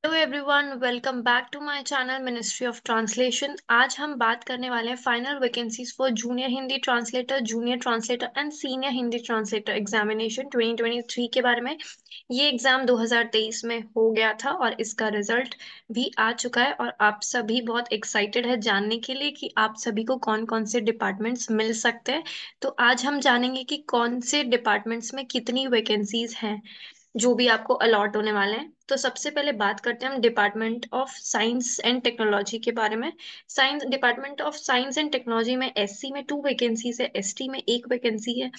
Hello everyone, welcome back to my channel ministry of translation. आज हम बात करने वाले हैं final vacancies for junior Hindi translator, junior translator and senior Hindi translator examination 2023 के बारे में। ये एग्जाम 2023 में हो गया था और इसका रिजल्ट भी आ चुका है और आप सभी बहुत एक्साइटेड है जानने के लिए कि आप सभी को कौन कौन से डिपार्टमेंट्स मिल सकते हैं। तो आज हम जानेंगे कि कौन से डिपार्टमेंट्स में कितनी वैकेंसीज हैं जो भी आपको अलॉट होने वाले हैं। तो सबसे पहले बात करते हैं हम department of science and technology के बारे में। Science department of science and technology में एससी में 2 वैकेंसीज है, एसटी में 1 वैकेंसी है,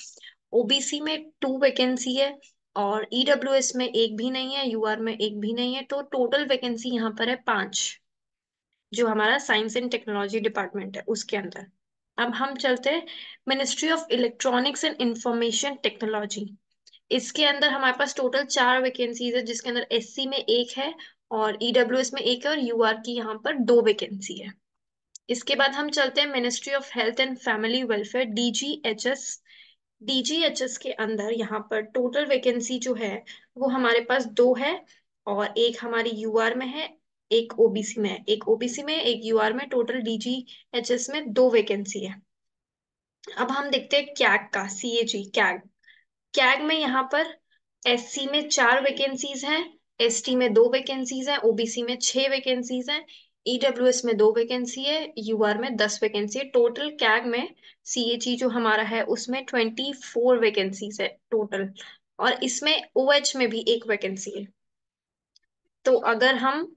ओबीसी में 2 वैकेंसी है और ईडब्ल्यूएस में एक भी नहीं है, यूआर में एक भी नहीं है। तो टोटल वैकेंसी यहाँ पर है 5, जो हमारा साइंस एंड टेक्नोलॉजी डिपार्टमेंट है उसके अंदर। अब हम चलते हैं ministry of electronics and information technology. इसके अंदर हमारे पास टोटल 4 वैकेंसीज है, जिसके अंदर एससी में एक है और ईडब्ल्यूएस में एक है और यूआर की यहाँ पर 2 वैकेंसी है। इसके बाद हम चलते हैं ministry of health and family welfare, DGHS. DGHS के अंदर यहाँ पर टोटल वैकेंसी जो है वो हमारे पास 2 है और एक हमारी यूआर में है, एक ओबीसी में है। एक ओबीसी में एक यूआर में, टोटल डीजीएचएस में 2 वैकेंसी है। अब हम देखते हैं कैग का, सीएजी कैग। कैग में यहाँ पर एससी में 4 वैकेंसीज हैं, एसटी में 2 वैकेंसीज हैं, ओबीसी में 6 वैकेंसीज हैं, ईडब्ल्यूएस में 2 वैकेंसी है, यूआर में 10 वैकेंसी है। टोटल कैग में सीएची जो हमारा है उसमें 24 वैकेंसीज है टोटल, और इसमें ओएच में भी 1 वैकेंसी है। तो अगर हम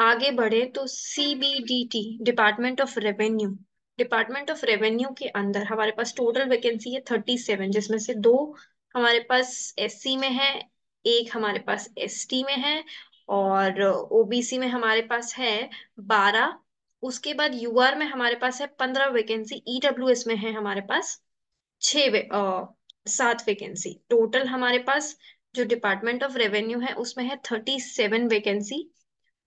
आगे बढ़े तो CBDT, department of revenue. Department of revenue के अंदर हमारे पास टोटल वैकेंसी है 37, जिसमें से 2 हमारे पास एससी में है, एक हमारे पास एसटी में है और ओबीसी में हमारे पास है 12। उसके बाद यूआर में हमारे पास है 15 वैकेंसी, ईडब्ल्यूएस में है हमारे पास 7 वैकेंसी। टोटल हमारे पास जो डिपार्टमेंट ऑफ रेवेन्यू है उसमें है 37 वैकेंसी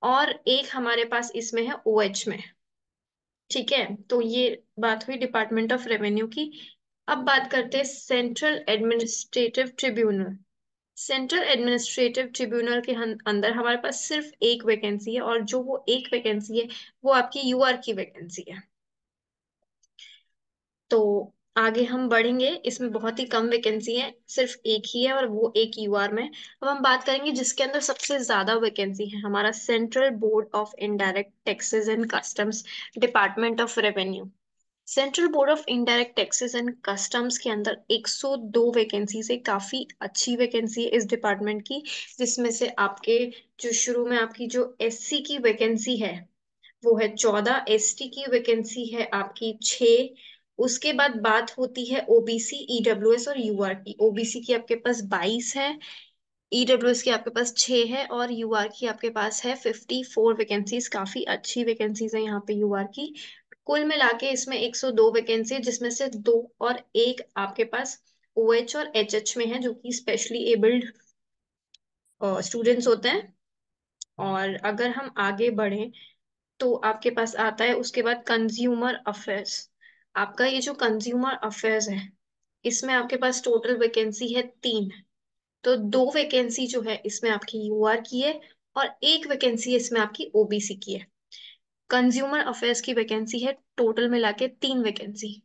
और एक हमारे पास इसमें है ओएच में। ठीक है, तो ये बात हुई डिपार्टमेंट ऑफ रेवेन्यू की। अब बात करते हैं central administrative tribunal. Central administrative tribunal के अंदर हमारे पास सिर्फ 1 वैकेंसी है और जो वो 1 वैकेंसी है वो आपकी यूआर की वैकेंसी है। तो आगे हम बढ़ेंगे, इसमें बहुत ही कम वैकेंसी है, सिर्फ एक ही है और वो एक यूआर में। अब हम बात करेंगे जिसके अंदर सबसे ज्यादा वैकेंसी है, हमारा central board of indirect taxes and customs, department of revenue. Central board of indirect taxes and customs के अंदर 102 वैकेंसी से काफी अच्छी वैकेंसी है इस डिपार्टमेंट की, जिसमें से आपके जो शुरू में आपकी जो एससी की वैकेंसी है वो है 14, एसटी की वैकेंसी है आपकी 6। उसके बाद बात होती है ओबीसी, ईडब्ल्यूएस और यूआर की। ओबीसी की आपके पास 22 है, ईडब्ल्यूएस की आपके पास 6 है और यूआर की आपके पास है 54 वैकेंसीज। काफी अच्छी वैकेंसीज है यहाँ पे यूआर की। कुल मिला के इसमें 102 वैकेंसी है, जिसमें से 2 और एक आपके पास ओएच और एचएच में है, जो कि स्पेशली एबल्ड स्टूडेंट्स होते हैं। और अगर हम आगे बढ़े तो आपके पास आता है उसके बाद कंज्यूमर अफेयर्स। आपका ये जो कंज्यूमर अफेयर्स है इसमें आपके पास टोटल वैकेंसी है 3। तो 2 वैकेंसी जो है इसमें आपकी यूआर की है और 1 वैकेंसी इसमें आपकी ओबीसी की है। कंज्यूमर अफेयर्स की वैकेंसी है टोटल मिला के 3 वैकेंसी।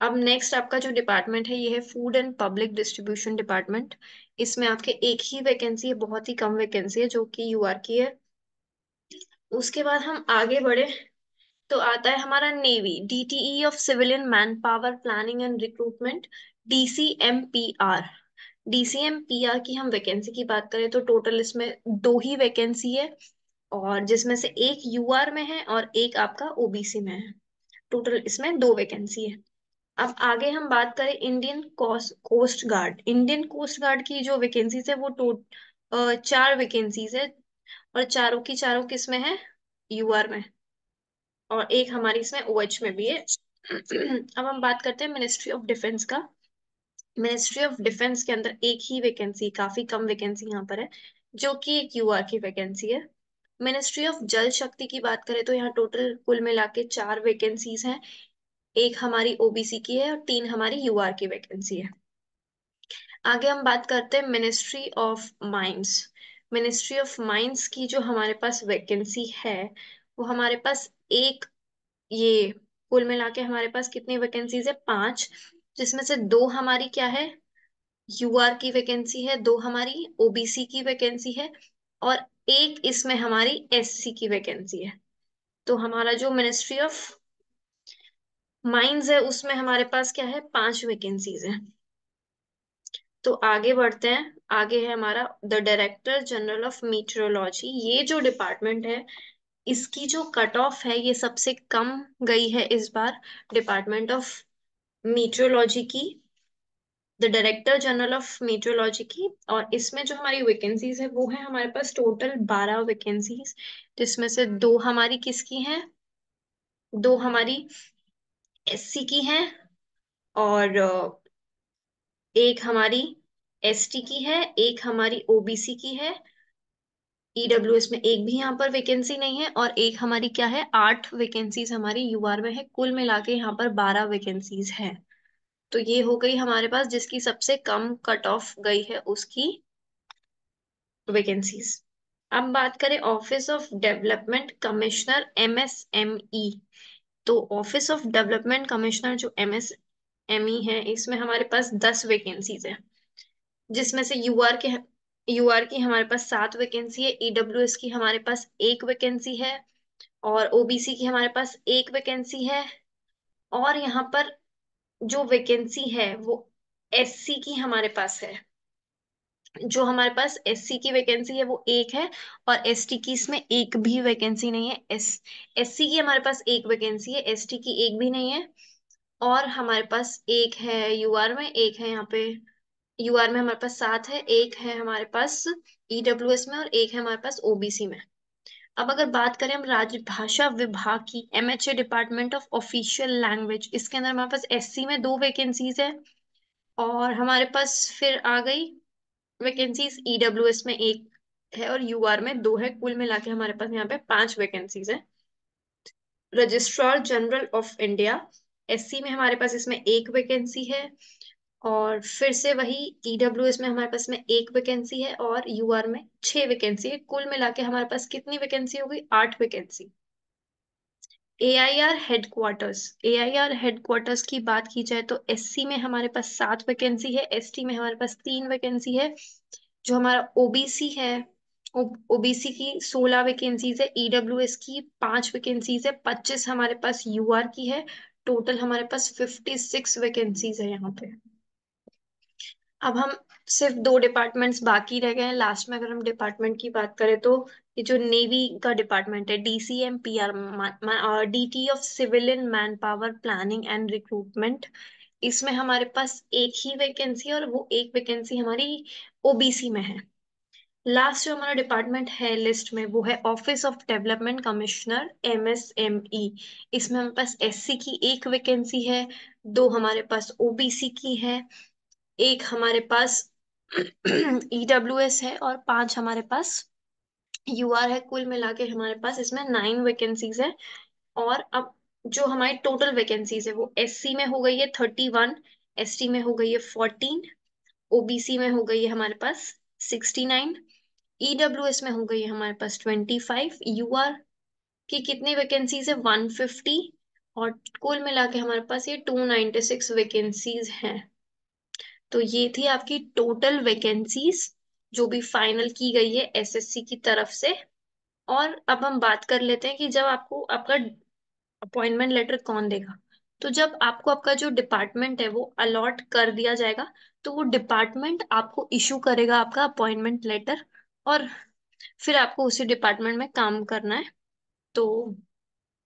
अब नेक्स्ट आपका जो डिपार्टमेंट है ये है food and public distribution department. इसमें आपके एक ही वैकेंसी है, बहुत ही कम वैकेंसी है, जो कि यूआर की है। उसके बाद हम आगे बढ़े तो आता है हमारा navy, DTE of civilian manpower planning and recruitment, DCMPR. DCMPR की हम वैकेंसी की बात करें तो टोटल इसमें 2 ही वैकेंसी है और जिसमें से एक यूआर में है और एक आपका ओबीसी में है। टोटल इसमें 2 वैकेंसी है। अब आगे हम बात करें Indian coast guard. Indian coast guard की जो वैकेंसीज है वो 4 वैकेंसीज है और चारों की चारों किस में है, यूआर में, और एक हमारी इसमें ओएच में भी है। अब हम बात करते हैं मिनिस्ट्री ऑफ डिफेंस का। मिनिस्ट्री ऑफ डिफेंस के अंदर एक ही वैकेंसी, काफी कम वैकेंसी यहाँ पर है, जो कि एक यूआर की वैकेंसी है। मिनिस्ट्री ऑफ जल शक्ति की बात करें तो यहाँ टोटल कुल मिला के 4 वैकेंसीज हैं, एक हमारी ओबीसी की है और 3 हमारी यूआर की वैकेंसी है। आगे हम बात करते हैं ministry of mines. Ministry of mines के अंदर एक ही वैकेंसी है, 2 वैकेंसी है, एक हमारी ओबीसी की है और 3 हमारी यूआर की वैकेंसी है। आगे हम बात करते हैं ministry of forest. Ministry of forest के अंदर एक ही वैकेंसी है, 2 वैकेंसी है, एक हमारी ओबीसी की है और 3 हमारी यूआर की वैकेंसी है। मिनिस्ट्री ऑफ माइंस की जो हमारे पास वैकेंसी है वो हमारे पास एक, ये कुल मिला के हमारे पास कितनी वैकेंसीज है? 5, जिसमें से 2 हमारी क्या है, यूआर की वैकेंसी है, 2 हमारी ओबीसी की वैकेंसी है, और एक इसमें हमारी एससी की वैकेंसी है। तो हमारा जो मिनिस्ट्री ऑफ माइंस है उसमें हमारे पास क्या है, 5 वैकेंसीज है। तो आगे बढ़ते हैं। आगे है हमारा the director general of meteorology. ये जो डिपार्टमेंट है इसकी जो कट ऑफ है ये सबसे कम गई है इस बार, डिपार्टमेंट ऑफ मीटरोलॉजी की, the director general of meteorology की। और इसमें जो हमारी वैकेंसीज है वो है हमारे पास टोटल 12 वैकेंसीज, जिसमें से 2 हमारी किसकी हैं, 2 हमारी एससी की हैं, और एक हमारी एसटी की है, एक हमारी ओबीसी की है। ईडब्ल्यूएस में एक भी यहाँ पर वैकेंसी नहीं है, और एक हमारी क्या है, 8 वैकेंसीज हमारी यूआर में है। कुल मिला के यहाँ पर 12 वैकेंसीज है। तो ये हो गई हमारे पास जिसकी सबसे कम कट ऑफ गई है उसकी वैकेंसीज। अब बात करें office of development commissioner MSME. तो ऑफिस ऑफ डेवलपमेंट कमिश्नर जो एमएसएमई है इसमें हमारे पास 10 वैकेंसीज है, जिसमें से यूआर की हमारे पास 7 वैकेंसी है, ईडब्ल्यूएस की हमारे पास एक वैकेंसी है, और ओबीसी की हमारे पास एक वैकेंसी है। और यहाँ पर जो वैकेंसी है वो एससी की हमारे पास है। जो हमारे पास एससी की वैकेंसी है वो एक है, और एसटी की इसमें एक भी वैकेंसी नहीं है। एससी की हमारे पास एक वैकेंसी है, एसटी की एक भी नहीं है। और हमारे पास एक है यूआर में, एक है यहाँ पे, यूआर में हमारे पास 7 है, एक है हमारे पास ईडब्ल्यूएस में, और एक है हमारे पास ओबीसी में। अब अगर बात करें हम राजभाषा विभाग की, MHA department of official language, इसके अंदर हमारे पास एससी में 2 वैकेंसीज है, और हमारे पास फिर आ गई वैकेंसीज ईडब्ल्यूएस में एक है, और यूआर में 2 है। कुल मिला के हमारे पास यहाँ पे 5 वैकेंसीज है। Registrar general of India, SC में हमारे पास इसमें एक वैकेंसी है, और फिर से वही ईडब्ल्यूएस में हमारे पास में एक वैकेंसी है, और यूआर में 6 वैकेंसी है। कुल मिला के हमारे पास कितनी वैकेंसी हो गई, 8 vacancy. AIR headquarters, AIR headquarters की बात की जाए तो एससी में हमारे पास 7 वैकेंसी है, एसटी में हमारे पास 3 वैकेंसी है। जो हमारा ओबीसी है, ओबीसी की 16 वैकेंसीज है, ईडब्ल्यूएस की 5 वैकेंसीज है, 25 हमारे पास यूआर की है। टोटल हमारे पास 56 वैकेंसीज है यहाँ पे। अब हम सिर्फ 2 डिपार्टमेंट्स बाकी रह गए हैं लास्ट में। अगर हम डिपार्टमेंट की बात करें तो ये जो नेवी का डिपार्टमेंट है, DCM PR, DT of civilian manpower planning and recruitment, इसमें हमारे पास एक ही वैकेंसी है, और वो एक वैकेंसी हमारी ओबीसी में है। लास्ट जो हमारा डिपार्टमेंट है लिस्ट में वो है office of development commissioner MSME. इसमें हमारे पास एससी की एक वैकेंसी है, 2 हमारे पास ओबीसी की है, एक हमारे पास ईडब्ल्यूएस है, और 5 हमारे पास यूआर है। कुल मिला के हमारे पास इसमें 9 वैकेंसीज है। और अब जो हमारी टोटल वैकेंसीज है वो एससी में हो गई है 31, एसटी में हो गई है 14, ओबीसी में हो गई है हमारे पास 69, ईडब्ल्यूएस में हो गई है हमारे पास 25, यूआर की कितनी वैकेंसीज है 150, और कुल मिला के हमारे पास ये 296 वैकेंसीज हैं। तो ये थी आपकी टोटल वैकेंसीज जो भी फाइनल की गई है एसएससी की तरफ से। और अब हम बात कर लेते हैं कि जब आपको आपका अपॉइंटमेंट लेटर कौन देगा। तो जब आपको आपका जो डिपार्टमेंट है वो अलॉट कर दिया जाएगा, तो वो डिपार्टमेंट आपको इशू करेगा आपका अपॉइंटमेंट लेटर, और फिर आपको उसी डिपार्टमेंट में काम करना है। तो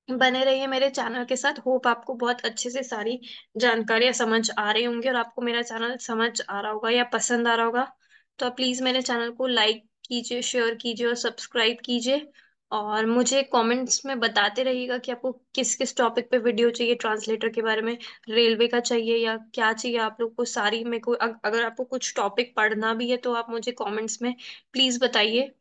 बने रहिए मेरे चैनल के साथ। होप आपको बहुत अच्छे से सारी जानकारियां समझ आ रही होंगी, और आपको मेरा चैनल समझ आ रहा होगा या पसंद आ रहा होगा। तो आप प्लीज मेरे चैनल को लाइक कीजिए, शेयर कीजिए, और सब्सक्राइब कीजिए। और मुझे कमेंट्स में बताते रहिएगा कि आपको किस किस टॉपिक पे वीडियो चाहिए, ट्रांसलेटर के बारे में, रेलवे का चाहिए, या क्या चाहिए आप लोग को। सारी मेरे को अगर आपको कुछ टॉपिक पढ़ना भी है तो आप मुझे कमेंट्स में प्लीज बताइए।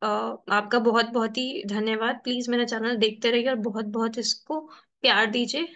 आपका बहुत बहुत ही धन्यवाद। प्लीज मेरा चैनल देखते रहिए और बहुत बहुत इसको प्यार दीजिए।